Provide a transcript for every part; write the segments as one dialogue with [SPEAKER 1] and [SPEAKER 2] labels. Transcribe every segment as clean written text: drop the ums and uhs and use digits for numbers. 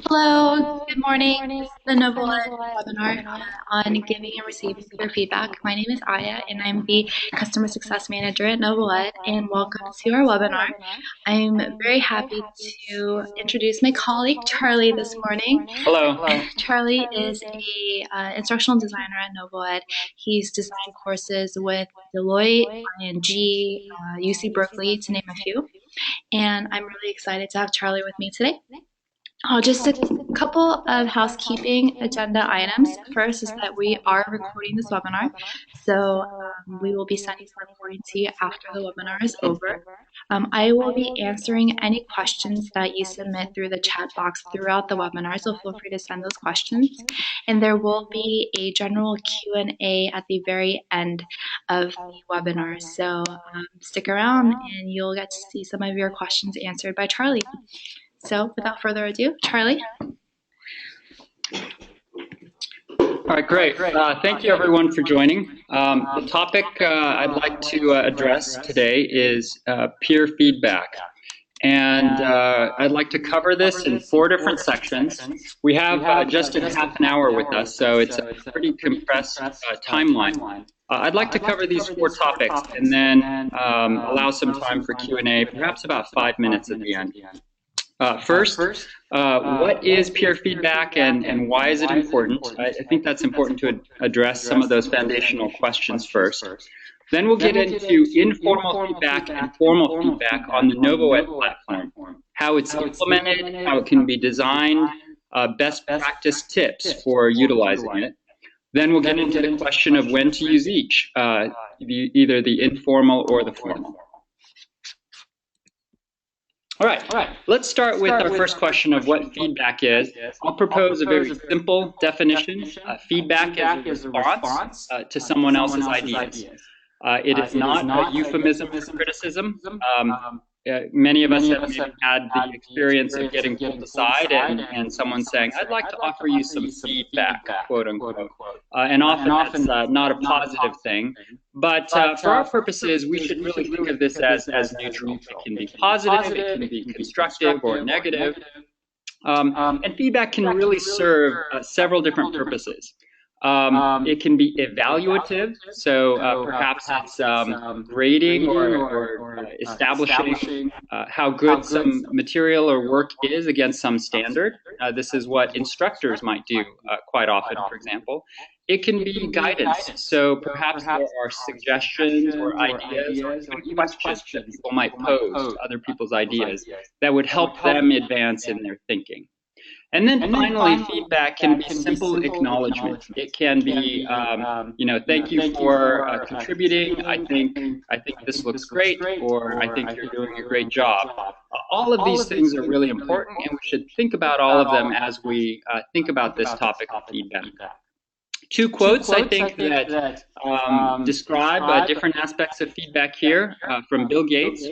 [SPEAKER 1] Hello, good morning. This is the Noble Ed webinar on giving and receiving peer feedback. My name is Aya, and I'm the Customer Success Manager at Noble Ed, and welcome to our webinar. I'm very happy to introduce my colleague, Charlie, this morning.
[SPEAKER 2] Hello.
[SPEAKER 1] Charlie is a instructional designer at Noble Ed. He's designed courses with Deloitte, ING, UC Berkeley, to name a few. And I'm really excited to have Charlie with me today. Just a couple of housekeeping agenda items. First is that we are recording this webinar, so we will be sending the recording to you after the webinar is over. I will be answering any questions that you submit through the chat box throughout the webinar, so feel free to send those questions. And there will be a general Q&A at the very end of the webinar, so stick around and you'll get to see some of your questions answered by Charlie. So without further ado, Charlie.
[SPEAKER 2] All right, great. Thank you everyone for joining. The topic I'd like to address today is peer feedback. And I'd like to cover this in 4 different sections. We have just a half an hour with us, so it's a pretty compressed timeline. I'd like to cover these 4 topics and then allow some time for Q&A, perhaps about 5 minutes at the end. First, what is peer feedback and why is it important? I think that's important to address some of those foundational questions first. Then we'll get into informal feedback and formal feedback on the NovoEd platform, how it's implemented, how it can be designed, best practice tips for utilizing it. Then we'll get into the question of when to use each, either the informal or the formal. All right, let's start with our first question of what feedback is. I'll propose a very simple definition. Feedback is a response to someone else's ideas. It is not a euphemism for criticism. Many of us have maybe had the experience of getting pulled aside and someone saying, I'd like to offer you some feedback, quote unquote. And often that's not a positive thing. But for our purposes, we should really think of this as neutral. It can be positive, it can be constructive or negative. And feedback can really serve several different purposes. It can be evaluative, so perhaps it's grading or establishing how good some material or work is against some standard. This is what instructors might do quite often, for example. It can be guidance, so perhaps there are suggestions or ideas or even questions that people might pose to other people's ideas that would help them advance in their thinking. And then finally, feedback can be simple acknowledgement. It can be, thank you for contributing. I think this looks great, or I think you're doing a great job. All of these things are really important, and we should think about all of them as we think about this topic of feedback. 2 quotes, I think, that describe different aspects of feedback here from Bill Gates.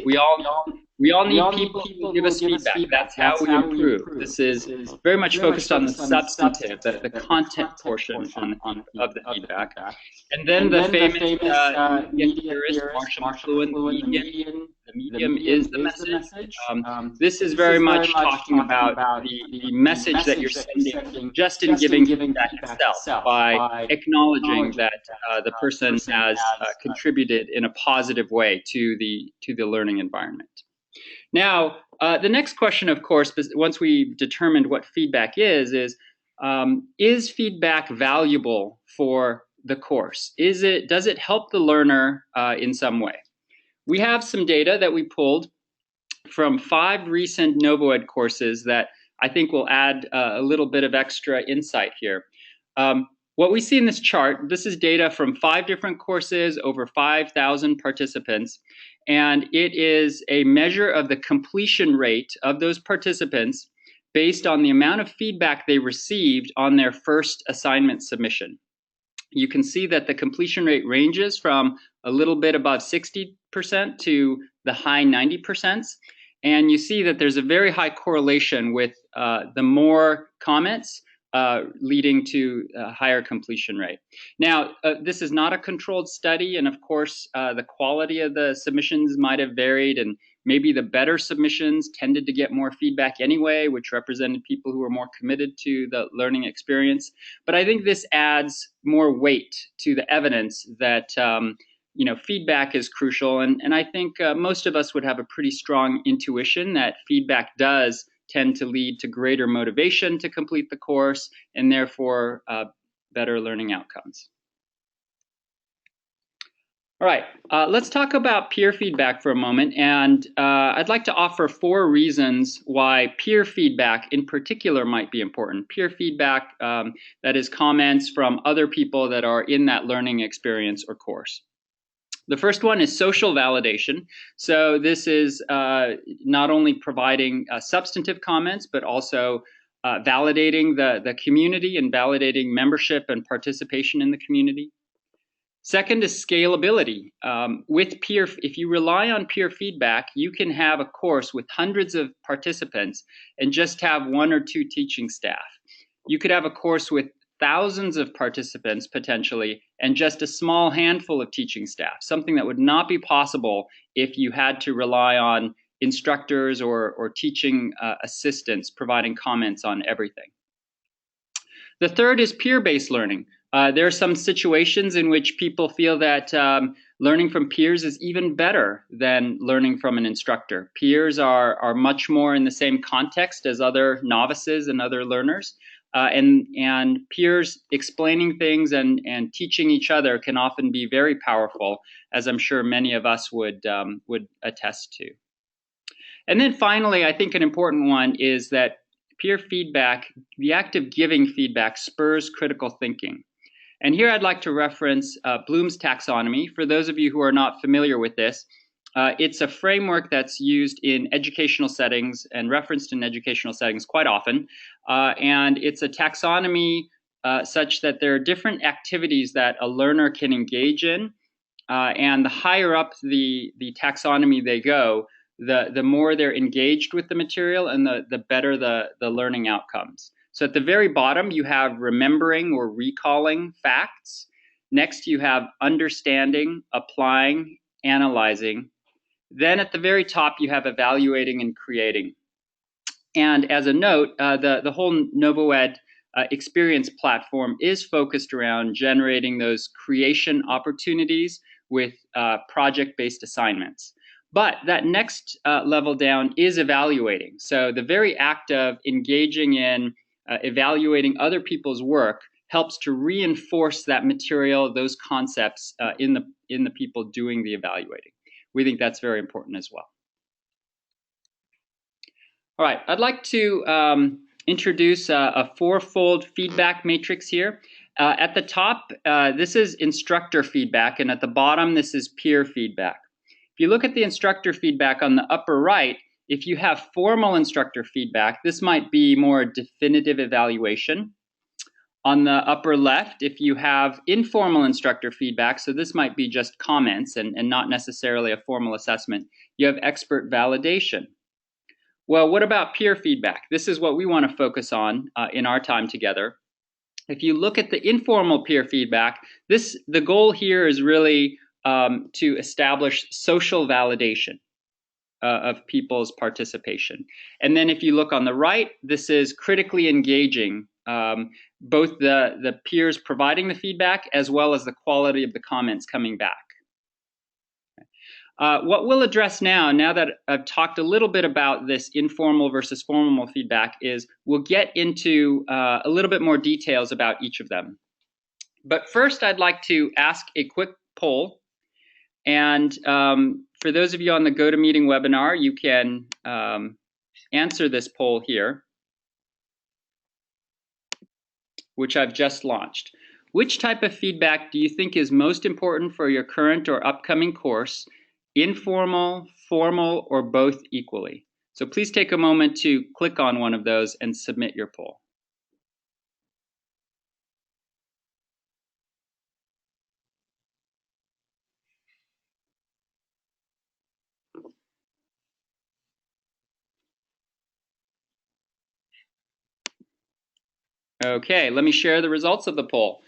[SPEAKER 2] We all need people who give us feedback. That's how we improve. This is very much focused on the substantive, the content portion of the feedback. And then the famous media theorist, Marshall McLuhan, the medium is the message. This is very much talking about the message that you're sending just in giving feedback itself, by acknowledging that the person has contributed in a positive way to the learning environment. Now, the next question, of course, once we've determined what feedback is feedback valuable for the course? Does it help the learner in some way? We have some data that we pulled from 5 recent NovoEd courses that I think will add a little bit of extra insight here. What we see in this chart, this is data from 5 different courses, over 5,000 participants, and it is a measure of the completion rate of those participants based on the amount of feedback they received on their first assignment submission. You can see that the completion rate ranges from a little bit above 60% to the high 90%. And you see that there's a very high correlation with the more comments leading to a higher completion rate. Now, this is not a controlled study, and of course, the quality of the submissions might have varied, and Maybe the better submissions tended to get more feedback anyway, which represented people who were more committed to the learning experience. But I think this adds more weight to the evidence that feedback is crucial. And I think most of us would have a pretty strong intuition that feedback does tend to lead to greater motivation to complete the course and therefore better learning outcomes. All right, let's talk about peer feedback for a moment. And I'd like to offer 4 reasons why peer feedback in particular might be important. Peer feedback, that is comments from other people that are in that learning experience or course. The first one is social validation. So this is not only providing substantive comments, but also validating the community and validating membership and participation in the community. Second is scalability. If you rely on peer feedback, you can have a course with hundreds of participants and just have 1 or 2 teaching staff. You could have a course with thousands of participants potentially and just a small handful of teaching staff, something that would not be possible if you had to rely on instructors or teaching assistants providing comments on everything. The third is peer-based learning. There are some situations in which people feel that learning from peers is even better than learning from an instructor. Peers are much more in the same context as other novices and other learners. And peers explaining things and teaching each other can often be very powerful, as I'm sure many of us would attest to. And then finally, I think an important one is that peer feedback, the act of giving feedback, spurs critical thinking. And here I'd like to reference Bloom's taxonomy. For those of you who are not familiar with this, it's a framework that's used in educational settings and referenced in educational settings quite often. And it's a taxonomy such that there are different activities that a learner can engage in. And the higher up the taxonomy they go, the more they're engaged with the material and the better the learning outcomes. So at the very bottom, you have remembering or recalling facts. Next, you have understanding, applying, analyzing. Then at the very top, you have evaluating and creating. And as a note, the whole NovoEd experience platform is focused around generating those creation opportunities with project-based assignments. But that next level down is evaluating. So the very act of engaging in evaluating other people's work helps to reinforce that material, those concepts in the people doing the evaluating. We think that's very important as well. All right, I'd like to introduce a 4-fold feedback matrix here. At the top, this is instructor feedback, and at the bottom, this is peer feedback. If you look at the instructor feedback on the upper right, if you have formal instructor feedback, this might be more definitive evaluation. On the upper left, if you have informal instructor feedback, so this might be just comments and not necessarily a formal assessment, you have expert validation. Well, what about peer feedback? This is what we want to focus on in our time together. If you look at the informal peer feedback, the goal here is really to establish social validation of people's participation. And then if you look on the right, this is critically engaging both the peers providing the feedback as well as the quality of the comments coming back. What we'll address now that I've talked a little bit about this informal versus formal feedback, is we'll get into a little bit more details about each of them. But first, I'd like to ask a quick poll. And for those of you on the GoToMeeting webinar, you can answer this poll here, which I've just launched. Which type of feedback do you think is most important for your current or upcoming course? Informal, formal, or both equally? So please take a moment to click on one of those and submit your poll. Okay, let me share the results of the poll.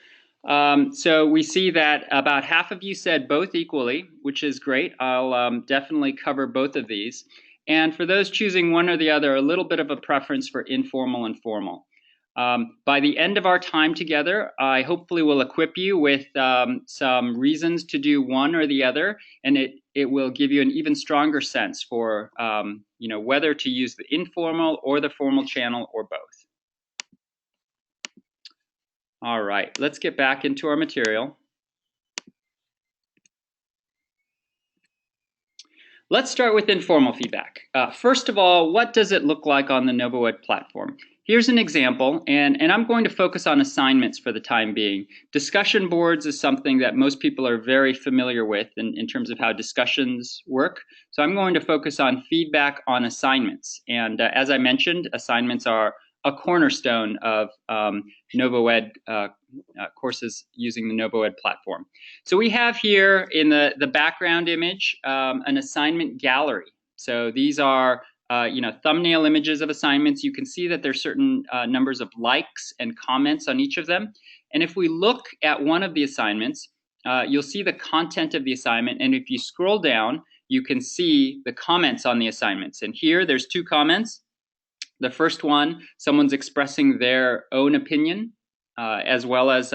[SPEAKER 2] So we see that about half of you said both equally, which is great. I'll definitely cover both of these. And for those choosing one or the other, a little bit of a preference for informal and formal. By the end of our time together, I hopefully will equip you with some reasons to do one or the other, and it will give you an even stronger sense for whether to use the informal or the formal channel or both. All right, let's get back into our material. Let's start with informal feedback. First of all, what does it look like on the NovoEd platform? Here's an example, and I'm going to focus on assignments for the time being. Discussion boards is something that most people are very familiar with in terms of how discussions work. So I'm going to focus on feedback on assignments. And as I mentioned, assignments are a cornerstone of NovoEd courses using the NovoEd platform. So we have here in the background image an assignment gallery. So these are thumbnail images of assignments. You can see that there's certain numbers of likes and comments on each of them. And if we look at one of the assignments, you'll see the content of the assignment. And if you scroll down, you can see the comments on the assignments. And here there's 2 comments. The first one, someone's expressing their own opinion, as well as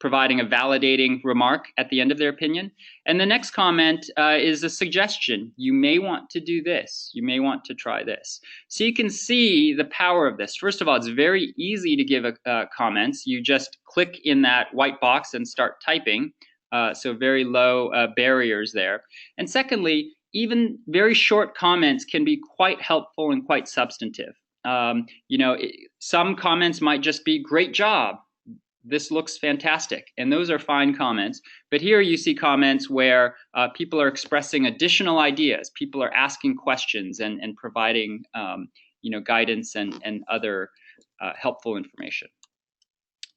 [SPEAKER 2] providing a validating remark at the end of their opinion. And the next comment is a suggestion. You may want to do this. You may want to try this. So you can see the power of this. First of all, it's very easy to give comments. You just click in that white box and start typing. So very low barriers there. And secondly, even very short comments can be quite helpful and quite substantive. Some comments might just be great job. This looks fantastic. And those are fine comments. But here you see comments where people are expressing additional ideas. People are asking questions and providing guidance and other helpful information.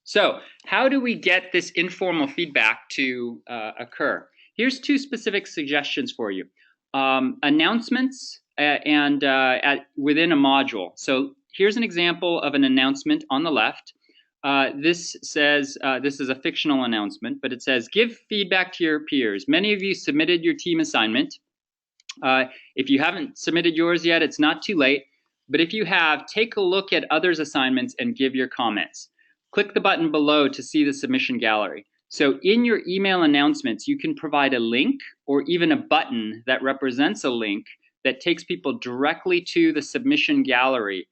[SPEAKER 2] So how do we get this informal feedback to occur? Here's 2 specific suggestions for you. Announcements and within a module. So here's an example of an announcement on the left. This says, this is a fictional announcement, but it says, give feedback to your peers. Many of you submitted your team assignment. If you haven't submitted yours yet, it's not too late. But if you have, take a look at others' assignments and give your comments. Click the button below to see the submission gallery. So in your email announcements, you can provide a link or even a button that represents a link that takes people directly to the submission gallery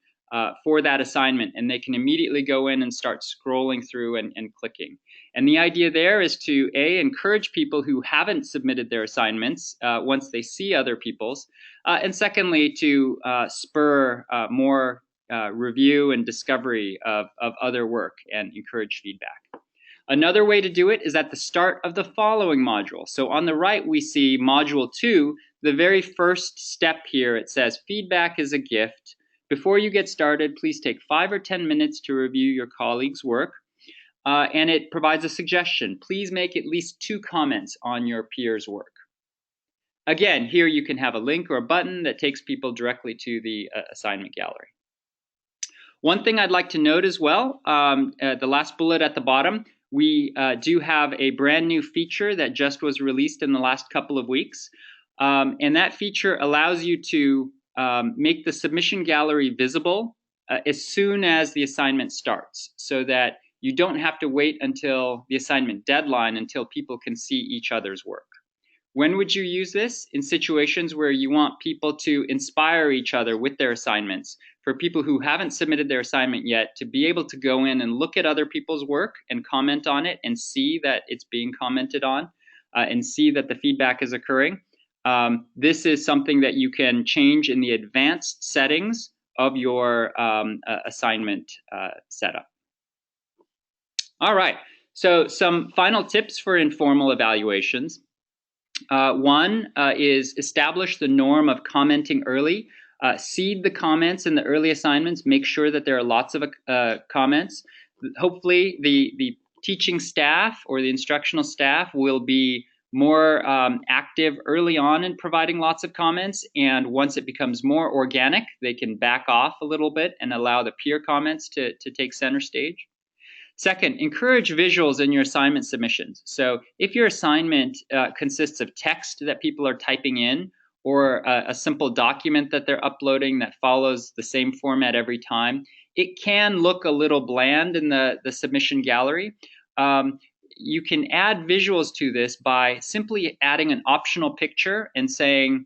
[SPEAKER 2] for that assignment, and they can immediately go in and start scrolling through and clicking. And the idea there is to encourage people who haven't submitted their assignments once they see other people's, and secondly, to spur more review and discovery of other work and encourage feedback. Another way to do it is at the start of the following module. So on the right, we see module 2, the very first step here. It says feedback is a gift. Before you get started, please take 5 or 10 minutes to review your colleagues' work. And it provides a suggestion. Please make at least 2 comments on your peers' work. Again, here you can have a link or a button that takes people directly to the assignment gallery. One thing I'd like to note as well, the last bullet at the bottom, we do have a brand new feature that just was released in the last couple of weeks. And that feature allows you to make the submission gallery visible as soon as the assignment starts, so that you don't have to wait until the assignment deadline until people can see each other's work. When would you use this? In situations where you want people to inspire each other with their assignments. For people who haven't submitted their assignment yet, to be able to go in and look at other people's work and comment on it and see that it's being commented on and see that the feedback is occurring. This is something that you can change in the advanced settings of your assignment setup. All right, so some final tips for informal evaluations. One is establish the norm of commenting early. Seed the comments in the early assignments. Make sure that there are lots of comments. Hopefully the teaching staff or the instructional staff will be more active early on in providing lots of comments, and once it becomes more organic, they can back off a little bit and allow the peer comments to take center stage. Second, encourage visuals in your assignment submissions. So if your assignment consists of text that people are typing in, or a simple document that they're uploading that follows the same format every time, it can look a little bland in the submission gallery. You can add visuals to this by simply adding an optional picture and saying,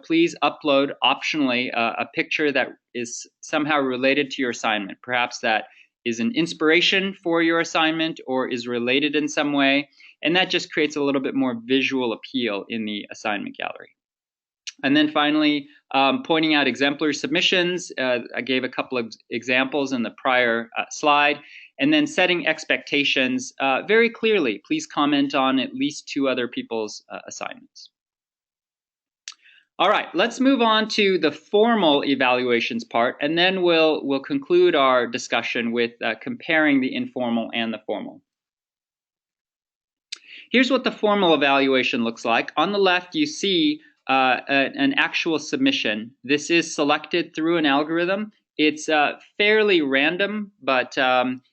[SPEAKER 2] please upload optionally a picture that is somehow related to your assignment. Perhaps that is an inspiration for your assignment or is related in some way. And that just creates a little bit more visual appeal in the assignment gallery. And then finally, pointing out exemplary submissions. I gave a couple of examples in the prior slide. And then setting expectations very clearly. Please comment on at least 2 other people's assignments. All right, let's move on to the formal evaluations part, and then we'll conclude our discussion with comparing the informal and the formal. Here's what the formal evaluation looks like. On the left, you see an actual submission. This is selected through an algorithm. It's fairly random, but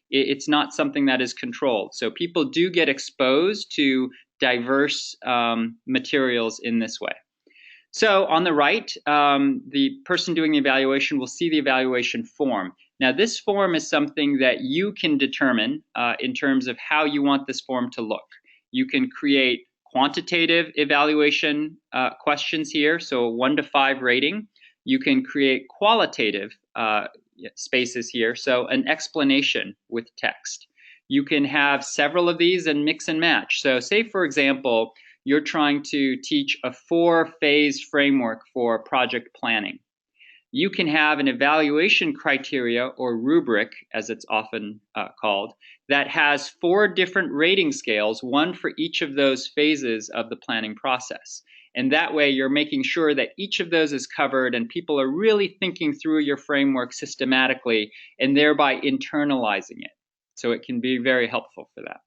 [SPEAKER 2] it's not something that is controlled. So people do get exposed to diverse materials in this way. So on the right, the person doing the evaluation will see the evaluation form. Now this form is something that you can determine in terms of how you want this form to look. You can create quantitative evaluation questions here, so a 1 to 5 rating. You can create qualitative spaces here, so an explanation with text. You can have several of these and mix and match. So say, for example, you're trying to teach a 4-phase framework for project planning. You can have an evaluation criteria or rubric, as it's often called, that has 4 different rating scales, 1 for each of those phases of the planning process. And that way you're making sure that each of those is covered and people are really thinking through your framework systematically and thereby internalizing it. So it can be very helpful for that.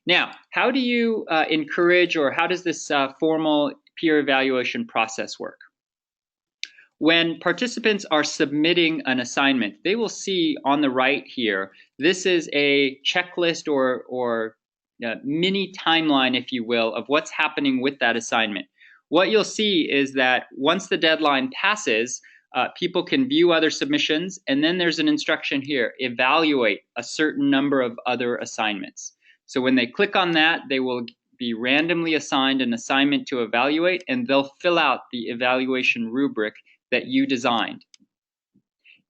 [SPEAKER 2] Now, how do you encourage, or how does this formal peer evaluation process work? When participants are submitting an assignment, they will see on the right here, this is a checklist or mini timeline, if you will, of what's happening with that assignment. What you'll see is that once the deadline passes, people can view other submissions, and then there's an instruction here, evaluate a certain number of other assignments. So when they click on that, they will be randomly assigned an assignment to evaluate, and they'll fill out the evaluation rubric that you designed.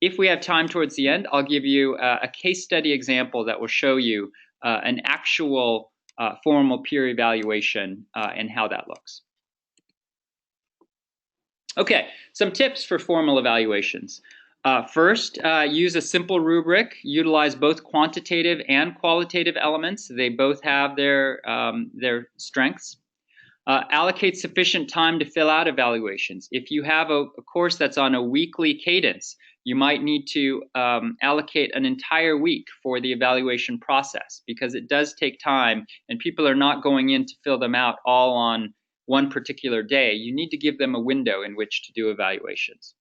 [SPEAKER 2] If we have time towards the end, I'll give you a case study example that will show you an actual formal peer evaluation and how that looks. Okay, some tips for formal evaluations. First, use a simple rubric. Utilize both quantitative and qualitative elements. They both have their strengths. Allocate sufficient time to fill out evaluations. If you have a course that's on a weekly cadence, you might need to allocate an entire week for the evaluation process, because it does take time and people are not going in to fill them out all on one particular day. You need to give them a window in which to do evaluations.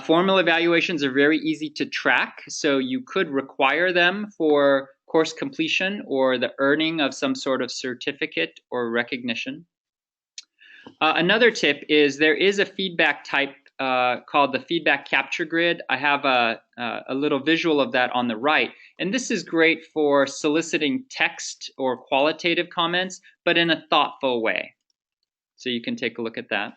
[SPEAKER 2] Formal evaluations are very easy to track, so you could require them for course completion or the earning of some sort of certificate or recognition. Another tip is there is a feedback type called the feedback capture grid. I have a little visual of that on the right, and this is great for soliciting text or qualitative comments, but in a thoughtful way. So you can take a look at that.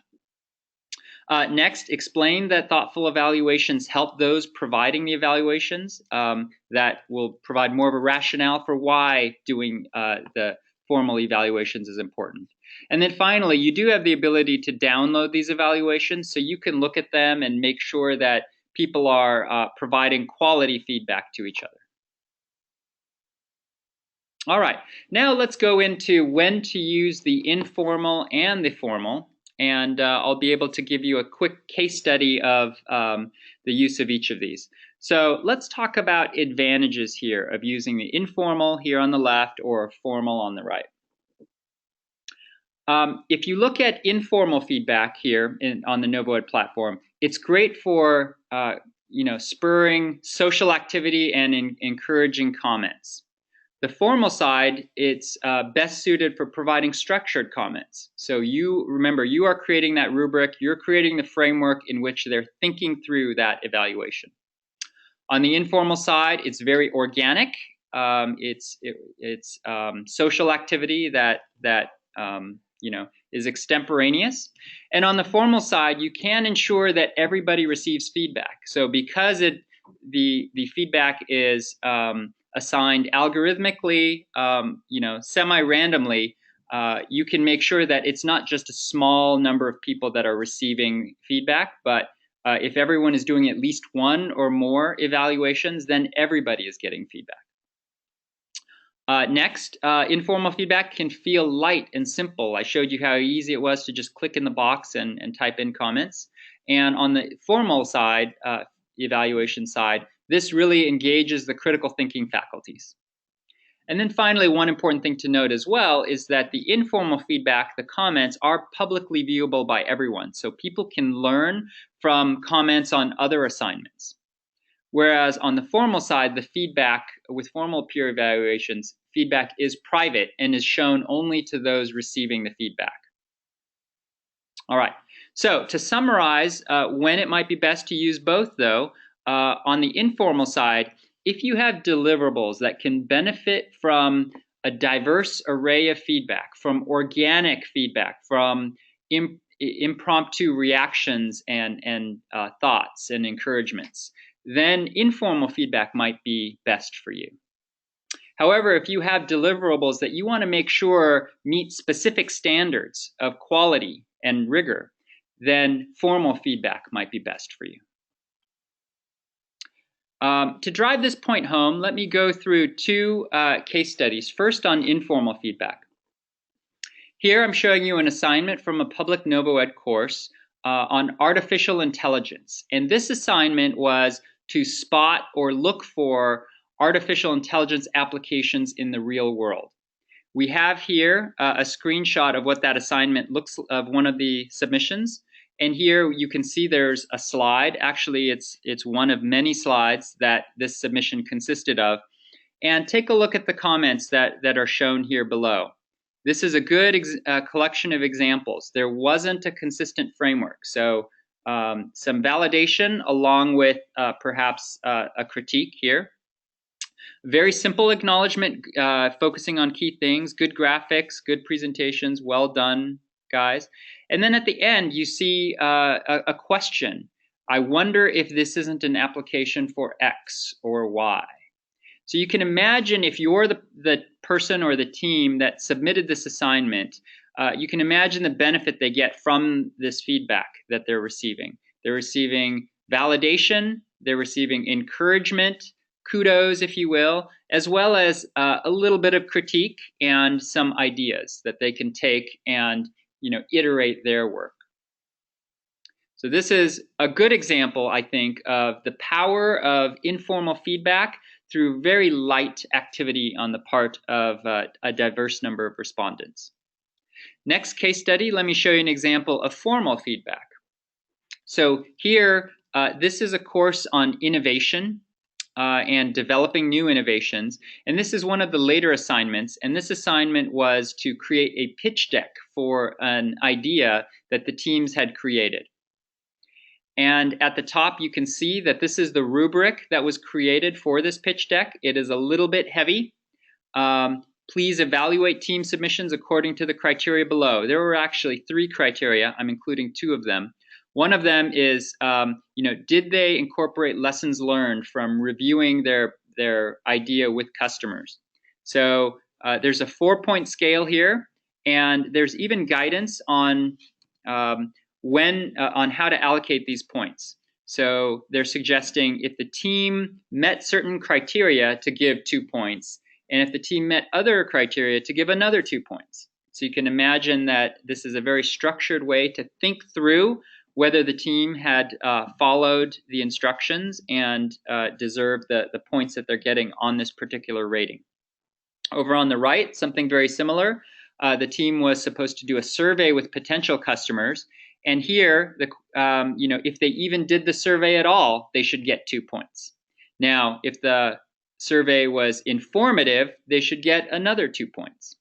[SPEAKER 2] Next, explain that thoughtful evaluations help those providing the evaluations. That will provide more of a rationale for why doing the formal evaluations is important. And then finally, you do have the ability to download these evaluations, so you can look at them and make sure that people are providing quality feedback to each other. All right, now let's go into when to use the informal and the formal. And I'll be able to give you a quick case study of the use of each of these. So let's talk about advantages here of using the informal here on the left or formal on the right. If you look at informal feedback here on the NovoEd platform, it's great for spurring social activity and encouraging comments. The formal side, it's best suited for providing structured comments. So remember, you are creating that rubric, you're creating the framework in which they're thinking through that evaluation. On the informal side, it's very organic. It's social activity that is extemporaneous. And on the formal side, you can ensure that everybody receives feedback. So because the feedback is assigned algorithmically, semi-randomly, you can make sure that it's not just a small number of people that are receiving feedback, but if everyone is doing at least one or more evaluations, then everybody is getting feedback. Next, informal feedback can feel light and simple. I showed you how easy it was to just click in the box and type in comments. And on the formal side, evaluation side, this really engages the critical thinking faculties. And then finally, one important thing to note as well is that the informal feedback, the comments, are publicly viewable by everyone. So people can learn from comments on other assignments. Whereas on the formal side, the feedback with formal peer evaluations, feedback is private and is shown only to those receiving the feedback. All right, so to summarize when it might be best to use both though, on the informal side, if you have deliverables that can benefit from a diverse array of feedback, from organic feedback, from impromptu reactions and thoughts and encouragements, then informal feedback might be best for you. However, if you have deliverables that you want to make sure meet specific standards of quality and rigor, then formal feedback might be best for you. To drive this point home, let me go through two case studies. First, on informal feedback. Here I'm showing you an assignment from a public NovoEd course on artificial intelligence. And this assignment was to spot or look for artificial intelligence applications in the real world. We have here a screenshot of what that assignment looks of one of the submissions. And here you can see there's a slide. Actually, it's one of many slides that this submission consisted of. And take a look at the comments that are shown here below. This is a good collection of examples. There wasn't a consistent framework. So some validation along with perhaps a critique here. Very simple acknowledgement, focusing on key things, good graphics, good presentations, well done, guys. And then at the end, you see a question. I wonder if this isn't an application for X or Y. So you can imagine if you're the person or the team that submitted this assignment, you can imagine the benefit they get from this feedback that they're receiving. They're receiving validation, they're receiving encouragement, kudos, if you will, as well as a little bit of critique and some ideas that they can take and iterate their work. So this is a good example, I think, of the power of informal feedback through very light activity on the part of a diverse number of respondents. Next case study, let me show you an example of formal feedback. So here, this is a course on innovation and developing new innovations. And this is one of the later assignments. And this assignment was to create a pitch deck for an idea that the teams had created. And at the top, you can see that this is the rubric that was created for this pitch deck. It is a little bit heavy. Please evaluate team submissions according to the criteria below. There were actually 3 criteria. I'm including 2 of them. One of them is, did they incorporate lessons learned from reviewing their idea with customers? So there's a 4-point scale here, and there's even guidance on on how to allocate these points. So they're suggesting if the team met certain criteria to give 2 points, and if the team met other criteria to give another 2 points. So you can imagine that this is a very structured way to think through whether the team had followed the instructions and deserved the points that they're getting on this particular rating. Over on the right, something very similar. The team was supposed to do a survey with potential customers, And here, if they even did the survey at all, they should get 2 points. Now, if the survey was informative, they should get another 2 points.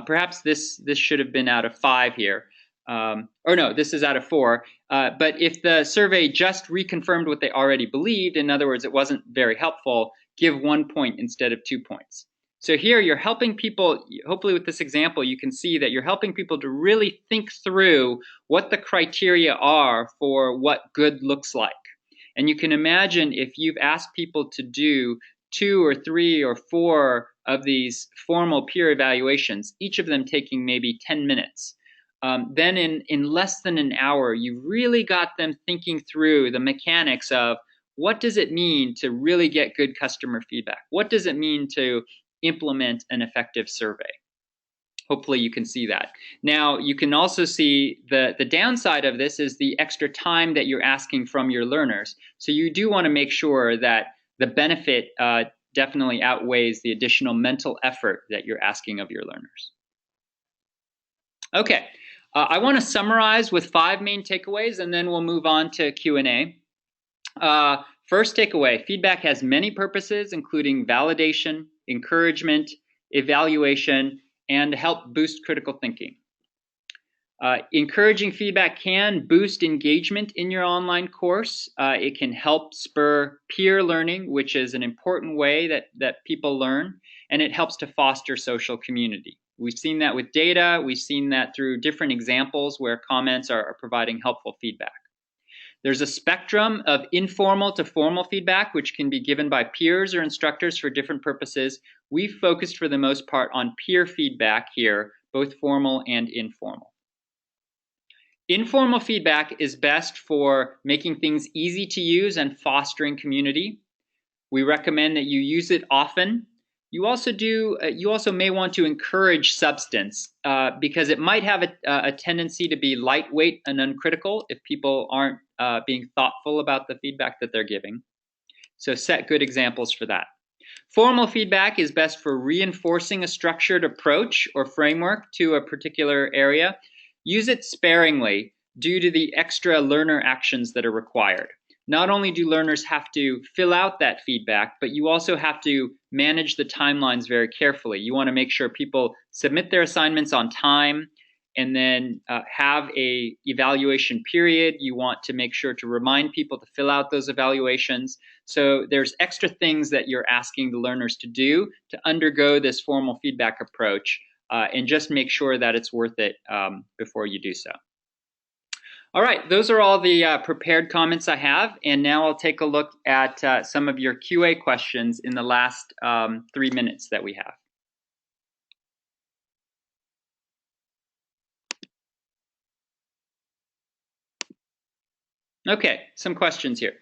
[SPEAKER 2] Perhaps this should have been out of 5 here. Or no, this is out of 4. But if the survey just reconfirmed what they already believed, in other words, it wasn't very helpful, give 1 point instead of 2 points. So here you're helping people, hopefully with this example, you can see that you're helping people to really think through what the criteria are for what good looks like. And you can imagine if you've asked people to do 2 or 3 or 4 of these formal peer evaluations, each of them taking maybe 10 minutes. Then in less than an hour, you really got them thinking through the mechanics of what does it mean to really get good customer feedback? What does it mean to implement an effective survey? Hopefully you can see that. Now, you can also see the downside of this is the extra time that you're asking from your learners. So you do want to make sure that the benefit definitely outweighs the additional mental effort that you're asking of your learners. Okay, I want to summarize with 5 main takeaways, and then we'll move on to Q&A. First takeaway, feedback has many purposes, including validation, encouragement, evaluation, and help boost critical thinking. Encouraging feedback can boost engagement in your online course. It can help spur peer learning, which is an important way that people learn, and it helps to foster social community. We've seen that with data. We've seen that through different examples where comments are providing helpful feedback. There's a spectrum of informal to formal feedback, which can be given by peers or instructors for different purposes. We've focused for the most part on peer feedback here, both formal and informal. Informal feedback is best for making things easy to use and fostering community. We recommend that you use it often. You also may want to encourage substance because it might have a tendency to be lightweight and uncritical if people aren't being thoughtful about the feedback that they're giving. So set good examples for that. Formal feedback is best for reinforcing a structured approach or framework to a particular area. Use it sparingly due to the extra learner actions that are required. Not only do learners have to fill out that feedback, but you also have to manage the timelines very carefully. You want to make sure people submit their assignments on time and then have a evaluation period. You want to make sure to remind people to fill out those evaluations. So there's extra things that you're asking the learners to do to undergo this formal feedback approach, and just make sure that it's worth it before you do so. All right, those are all the prepared comments I have, and now I'll take a look at some of your QA questions in the last 3 minutes that we have. Okay, some questions here.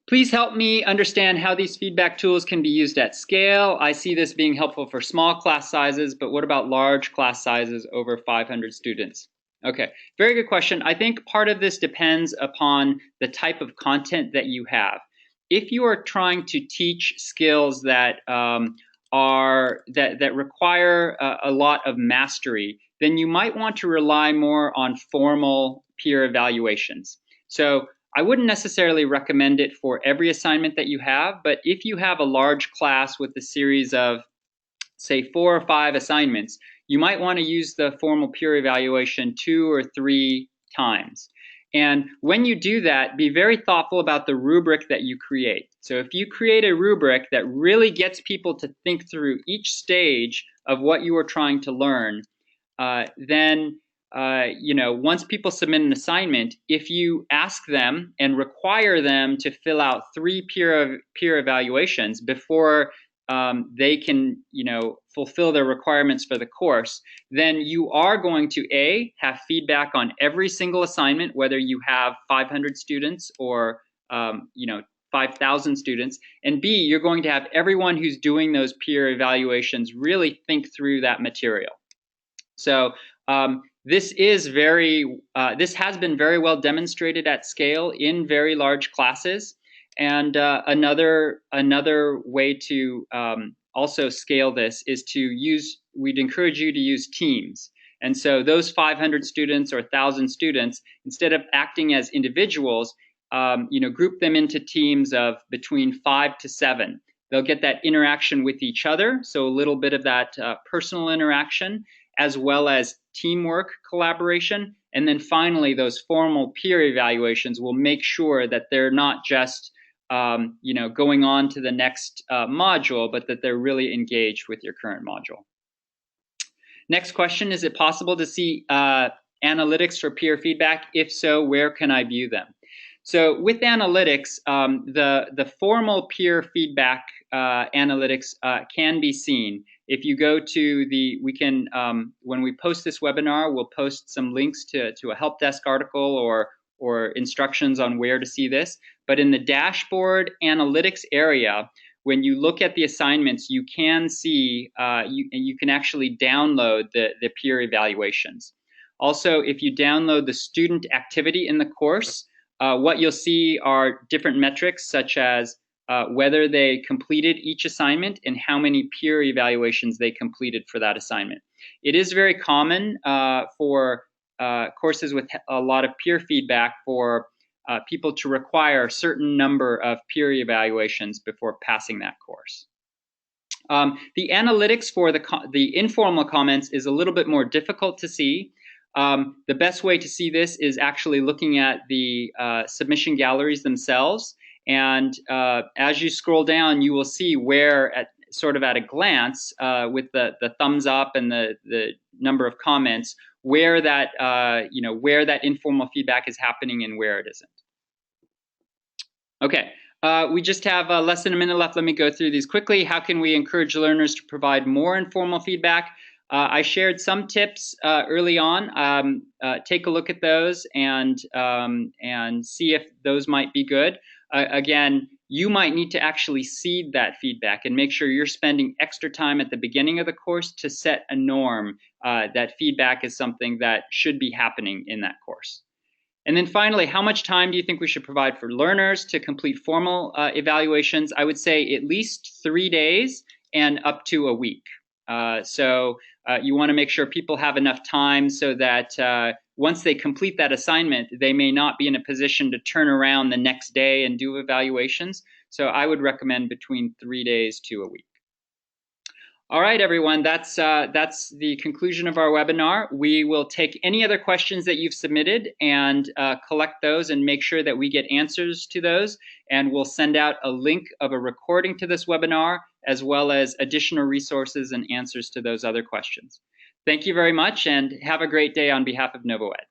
[SPEAKER 2] Please help me understand how these feedback tools can be used at scale. I see this being helpful for small class sizes, but what about large class sizes over 500 students? Okay, very good question. I think part of this depends upon the type of content that you have. If you are trying to teach skills that require a lot of mastery, then you might want to rely more on formal peer evaluations. So I wouldn't necessarily recommend it for every assignment that you have, but if you have a large class with a series of, say, 4 or 5 assignments, you might want to use the formal peer evaluation 2 or 3 times. And when you do that, be very thoughtful about the rubric that you create. So if you create a rubric that really gets people to think through each stage of what you are trying to learn, then once people submit an assignment, if you ask them and require them to fill out 3 peer evaluations before they can, fulfill their requirements for the course, then you are going to have feedback on every single assignment, whether you have 500 students or 5,000 students, and B, you're going to have everyone who's doing those peer evaluations really think through that material. So this has been very well demonstrated at scale in very large classes. And another way to also scale this is we'd encourage you to use teams. And so those 500 students or 1,000 students, instead of acting as individuals, group them into teams of between 5 to 7. They'll get that interaction with each other, so a little bit of that personal interaction, as well as teamwork, collaboration. And then finally, those formal peer evaluations will make sure that they're not just going on to the next module, but that they're really engaged with your current module. Next question, is it possible to see analytics for peer feedback? If so, where can I view them? So with analytics, the formal peer feedback analytics can be seen. If you go to when we post this webinar, we'll post some links to a help desk article or instructions on where to see this. But in the dashboard analytics area, when you look at the assignments, you can see, you can actually download the peer evaluations. Also, if you download the student activity in the course, what you'll see are different metrics such as whether they completed each assignment and how many peer evaluations they completed for that assignment. It is very common for courses with a lot of peer feedback for people to require a certain number of peer evaluations before passing that course. The analytics for the informal comments is a little bit more difficult to see. The best way to see this is actually looking at the submission galleries themselves. And as you scroll down, you will see where, at a glance, with the thumbs up and the number of comments, where that informal feedback is happening and where it isn't. Okay, we just have less than a minute left. Let me go through these quickly. How can we encourage learners to provide more informal feedback? I shared some tips early on. Take a look at those and see if those might be good. Again, you might need to actually seed that feedback and make sure you're spending extra time at the beginning of the course to set a norm that feedback is something that should be happening in that course. And then finally, how much time do you think we should provide for learners to complete formal evaluations? I would say at least 3 days and up to a week. So you want to make sure people have enough time so that once they complete that assignment, they may not be in a position to turn around the next day and do evaluations. So I would recommend between 3 days to a week. All right, everyone, that's the conclusion of our webinar. We will take any other questions that you've submitted and collect those and make sure that we get answers to those. And we'll send out a link of a recording to this webinar, as well as additional resources and answers to those other questions. Thank you very much, and have a great day on behalf of NovoEd.